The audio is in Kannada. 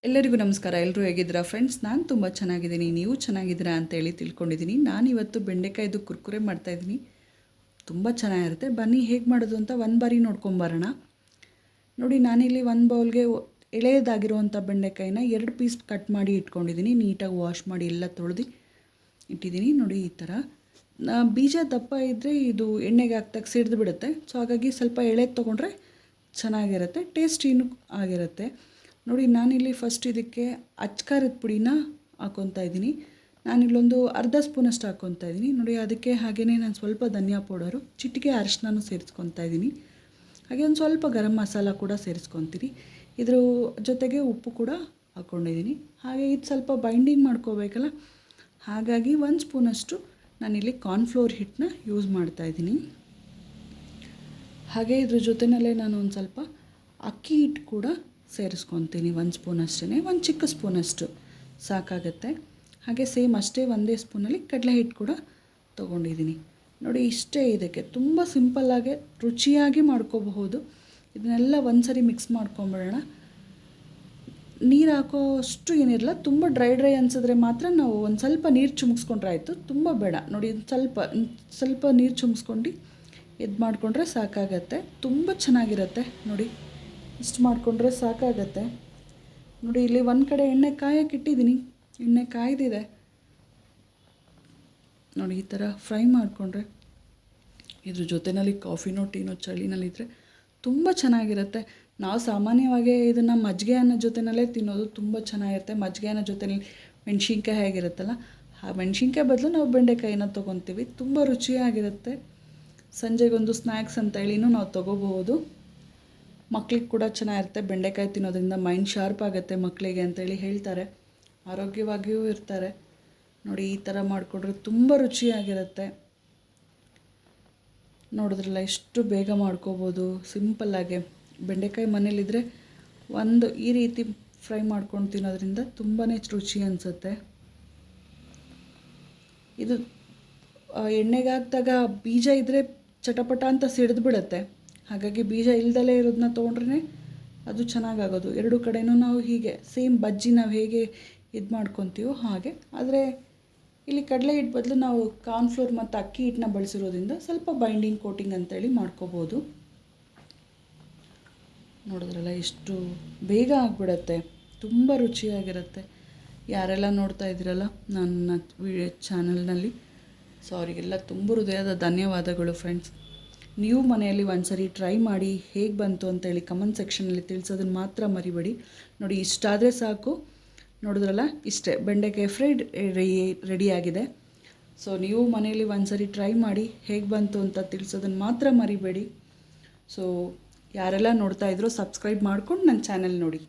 ಎಲ್ಲರಿಗೂ ನಮಸ್ಕಾರ. ಎಲ್ಲರೂ ಹೇಗಿದ್ದೀರಾ ಫ್ರೆಂಡ್ಸ್? ನಾನು ತುಂಬ ಚೆನ್ನಾಗಿದ್ದೀನಿ. ನೀವು ಚೆನ್ನಾಗಿದ್ದೀರಾ ಅಂತೇಳಿ ತಿಳ್ಕೊಂಡಿದ್ದೀನಿ. ನಾನಿವತ್ತು ಬೆಂಡೆಕಾಯ್ದು ಕುರ್ಕುರೆ ಮಾಡ್ತಾಯಿದ್ದೀನಿ. ತುಂಬ ಚೆನ್ನಾಗಿರುತ್ತೆ. ಬನ್ನಿ ಹೇಗೆ ಮಾಡೋದು ಅಂತ ಒಂದು ಬಾರಿ ನೋಡ್ಕೊಂಬರೋಣ. ನೋಡಿ, ನಾನಿಲ್ಲಿ ಒಂದು ಬೌಲ್ಗೆ ಎಳೆಯದಾಗಿರುವಂಥ ಬೆಂಡೆಕಾಯಿನ 2 ಪೀಸ್ ಕಟ್ ಮಾಡಿ ಇಟ್ಕೊಂಡಿದ್ದೀನಿ. ನೀಟಾಗಿ ವಾಶ್ ಮಾಡಿ ಎಲ್ಲ ತೊಳೆದು ಇಟ್ಟಿದ್ದೀನಿ. ನೋಡಿ, ಈ ಥರ ಬೀಜ ದಪ್ಪ ಇದ್ದರೆ ಇದು ಎಣ್ಣೆಗೆ ಹಾಕ್ದಾಗ ಸಿಡ್ದು ಬಿಡುತ್ತೆ. ಸೊ ಹಾಗಾಗಿ ಸ್ವಲ್ಪ ಎಳೆದು ತೊಗೊಂಡ್ರೆ ಚೆನ್ನಾಗಿರುತ್ತೆ, ಟೇಸ್ಟಿನೂ ಆಗಿರುತ್ತೆ. ನೋಡಿ, ನಾನಿಲ್ಲಿ ಫಸ್ಟ್ ಇದಕ್ಕೆ ಅಚ್ಕಾರದ ಪುಡಿನ ಹಾಕ್ಕೊತಾ ಇದ್ದೀನಿ. ನಾನಿಲ್ಲೊಂದು ಅರ್ಧ ಸ್ಪೂನಷ್ಟು ಹಾಕ್ಕೊತಾ ಇದ್ದೀನಿ. ನೋಡಿ, ಅದಕ್ಕೆ ಹಾಗೆಯೇ ನಾನು ಸ್ವಲ್ಪ ಧನಿಯಾ ಪೌಡರು, ಚಿಟಿಕೆ ಅರಿಶಿನೂ ಸೇರಿಸ್ಕೊತಾ ಇದ್ದೀನಿ. ಹಾಗೆ ಒಂದು ಸ್ವಲ್ಪ ಗರಂ ಮಸಾಲ ಕೂಡ ಸೇರಿಸ್ಕೊತೀನಿ. ಇದ್ರ ಜೊತೆಗೆ ಉಪ್ಪು ಕೂಡ ಹಾಕ್ಕೊಂಡಿದ್ದೀನಿ. ಹಾಗೆ ಇದು ಸ್ವಲ್ಪ ಬೈಂಡಿಂಗ್ ಮಾಡ್ಕೋಬೇಕಲ್ಲ, ಹಾಗಾಗಿ 1 ಸ್ಪೂನಷ್ಟು ನಾನಿಲ್ಲಿ ಕಾರ್ನ್ಫ್ಲೋರ್ ಹಿಟ್ಟನ್ನ ಯೂಸ್ ಮಾಡ್ತಾಯಿದ್ದೀನಿ. ಹಾಗೆ ಇದ್ರ ಜೊತೆಯಲ್ಲೇ ನಾನು ಒಂದು ಸ್ವಲ್ಪ ಅಕ್ಕಿ ಹಿಟ್ಟು ಕೂಡ ಸೇರಿಸ್ಕೊತೀನಿ. 1 ಸ್ಪೂನ್ ಅಷ್ಟೇ, 1 ಚಿಕ್ಕ ಸ್ಪೂನಷ್ಟು ಸಾಕಾಗುತ್ತೆ. ಹಾಗೆ ಸೇಮ್ ಅಷ್ಟೇ ಒಂದೇ ಸ್ಪೂನಲ್ಲಿ ಕಡಲೆ ಹಿಟ್ಟು ಕೂಡ ತೊಗೊಂಡಿದ್ದೀನಿ. ನೋಡಿ, ಇಷ್ಟೇ. ಇದಕ್ಕೆ ತುಂಬ ಸಿಂಪಲ್ಲಾಗಿ ರುಚಿಯಾಗಿ ಮಾಡ್ಕೋಬಹುದು. ಇದನ್ನೆಲ್ಲ ಒಂದು ಸರಿ ಮಿಕ್ಸ್ ಮಾಡ್ಕೊಂಬಿಡೋಣ. ನೀರು ಹಾಕೋಷ್ಟು ಏನಿರಲ್ಲ, ತುಂಬ ಡ್ರೈ ಅನಿಸಿದ್ರೆ ಮಾತ್ರ ನಾವು ಒಂದು ಸ್ವಲ್ಪ ನೀರು ಚುಮ್ಸ್ಕೊಂಡ್ರೆ ಆಯಿತು, ತುಂಬ ಬೇಡ. ನೋಡಿ, ಸ್ವಲ್ಪ ನೀರು ಚುಮ್ಸ್ಕೊಂಡು ಇದು ಮಾಡಿಕೊಂಡ್ರೆ ಸಾಕಾಗತ್ತೆ. ತುಂಬ ಚೆನ್ನಾಗಿರುತ್ತೆ. ನೋಡಿ, ಇಷ್ಟು ಮಾಡಿಕೊಂಡ್ರೆ ಸಾಕಾಗತ್ತೆ. ನೋಡಿ, ಇಲ್ಲಿ ಒಂದು ಕಡೆ ಎಣ್ಣೆ ಕಾಯಕ್ಕೆ ಇಟ್ಟಿದ್ದೀನಿ. ಎಣ್ಣೆ ಕಾಯ್ದಿದೆ. ನೋಡಿ, ಈ ಥರ ಫ್ರೈ ಮಾಡಿಕೊಂಡ್ರೆ ಇದ್ರ ಜೊತೆಯಲ್ಲಿ ಕಾಫಿನೋ ಟೀನೋ ಚಳಿನಲ್ಲಿದ್ದರೆ ತುಂಬ ಚೆನ್ನಾಗಿರುತ್ತೆ. ನಾವು ಸಾಮಾನ್ಯವಾಗಿ ಇದನ್ನು ಮಜ್ಜಿಗೆ ಅನ್ನೋ ಜೊತೆಯಲ್ಲೇ ತಿನ್ನೋದು ತುಂಬ ಚೆನ್ನಾಗಿರುತ್ತೆ. ಮಜ್ಜಿಗೆ ಅನ್ನೋ ಜೊತೆಲಿ ಮೆಣಸಿನ್ಕಾಯಿ ಹೇಗಿರುತ್ತಲ್ಲ, ಆ ಮೆಣಸಿನ್ಕಾಯಿ ಬದಲು ನಾವು ಬೆಂಡೆಕಾಯಿನ ತೊಗೊತೀವಿ. ತುಂಬ ರುಚಿಯಾಗಿರುತ್ತೆ. ಸಂಜೆಗೊಂದು ಸ್ನ್ಯಾಕ್ಸ್ ಅಂತೇಳಿನೂ ನಾವು ತೊಗೋಬಹುದು. ಮಕ್ಳಿಗೆ ಕೂಡ ಚೆನ್ನಾಗಿರುತ್ತೆ. ಬೆಂಡೆಕಾಯಿ ತಿನ್ನೋದ್ರಿಂದ ಮೈಂಡ್ ಶಾರ್ಪ್ ಆಗುತ್ತೆ ಮಕ್ಕಳಿಗೆ ಅಂತೇಳಿ ಹೇಳ್ತಾರೆ. ಆರೋಗ್ಯವಾಗಿಯೂ ಇರ್ತಾರೆ. ನೋಡಿ, ಈ ಥರ ಮಾಡಿಕೊಂಡ್ರೆ ತುಂಬ ರುಚಿಯಾಗಿರುತ್ತೆ. ನೋಡಿದ್ರಲ್ಲ, ಎಷ್ಟು ಬೇಗ ಮಾಡ್ಕೋಬೋದು ಸಿಂಪಲ್ಲಾಗೆ. ಬೆಂಡೆಕಾಯಿ ಮನೇಲಿದ್ದರೆ ಈ ರೀತಿ ಫ್ರೈ ಮಾಡ್ಕೊಂಡು ತಿನ್ನೋದ್ರಿಂದ ತುಂಬಾ ರುಚಿ ಅನಿಸುತ್ತೆ. ಇದು ಎಣ್ಣೆಗೆ ಹಾಕಿದಾಗ ಬೀಜ ಇದ್ದರೆ ಚಟಪಟ ಅಂತ ಸಿಡಿದು ಬಿಡುತ್ತೆ. ಹಾಗಾಗಿ ಬೀಜ ಇಲ್ದಲೇ ಇರೋದನ್ನ ತೊಗೊಂಡ್ರೆ ಅದು ಚೆನ್ನಾಗಾಗೋದು. 2 ಕಡೆನೂ ನಾವು ಹೀಗೆ ಸೇಮ್ ಬಜ್ಜಿ ನಾವು ಹೇಗೆ ಇದು ಮಾಡ್ಕೊತೀವೋ ಹಾಗೆ. ಆದರೆ ಇಲ್ಲಿ ಕಡಲೆ ಹಿಟ್ಟು ಬದಲು ನಾವು ಕಾರ್ನ್ಫ್ಲೋರ್ ಮತ್ತು ಅಕ್ಕಿ ಹಿಟ್ಟನ್ನ ಬಳಸಿರೋದ್ರಿಂದ ಸ್ವಲ್ಪ ಬೈಂಡಿಂಗ್ ಕೋಟಿಂಗ್ ಅಂತೇಳಿ ಮಾಡ್ಕೋಬೋದು. ನೋಡಿದ್ರಲ್ಲ, ಎಷ್ಟು ಬೇಗ ಆಗಿಬಿಡತ್ತೆ. ತುಂಬ ರುಚಿಯಾಗಿರುತ್ತೆ. ಯಾರೆಲ್ಲ ನೋಡ್ತಾ ಇದ್ದೀರಲ್ಲ ನನ್ನ ಚಾನಲ್ನಲ್ಲಿ, ಅವರಿಗೆಲ್ಲ ತುಂಬ ಹೃದಯದ ಧನ್ಯವಾದಗಳು ಫ್ರೆಂಡ್ಸ್. ನೀವು ಮನೆಯಲ್ಲಿ ಒಂದ್ಸರಿ ಟ್ರೈ ಮಾಡಿ ಹೇಗೆ ಬಂತು ಅಂತೇಳಿ ಕಮೆಂಟ್ ಸೆಕ್ಷನಲ್ಲಿ ತಿಳಿಸೋದನ್ನು ಮಾತ್ರ ಮರಿಬೇಡಿ. ನೋಡಿ, ಇಷ್ಟಾದರೆ ಸಾಕು. ನೋಡಿದ್ರಲ್ಲ, ಇಷ್ಟೇ, ಬೆಂಡೆಕಾಯಿ ಫ್ರೈ ರೆಡಿಯಾಗಿದೆ. ಸೊ ನೀವು ಮನೆಯಲ್ಲಿ ಒಂದ್ಸರಿ ಟ್ರೈ ಮಾಡಿ ಹೇಗೆ ಬಂತು ಅಂತ ತಿಳಿಸೋದನ್ನು ಮಾತ್ರ ಮರಿಬೇಡಿ. ಸೊ ಯಾರೆಲ್ಲ ನೋಡ್ತಾ ಇದ್ರೋ ಸಬ್ಸ್ಕ್ರೈಬ್ ಮಾಡ್ಕೊಂಡು ನನ್ನ ಚಾನಲ್ ನೋಡಿ.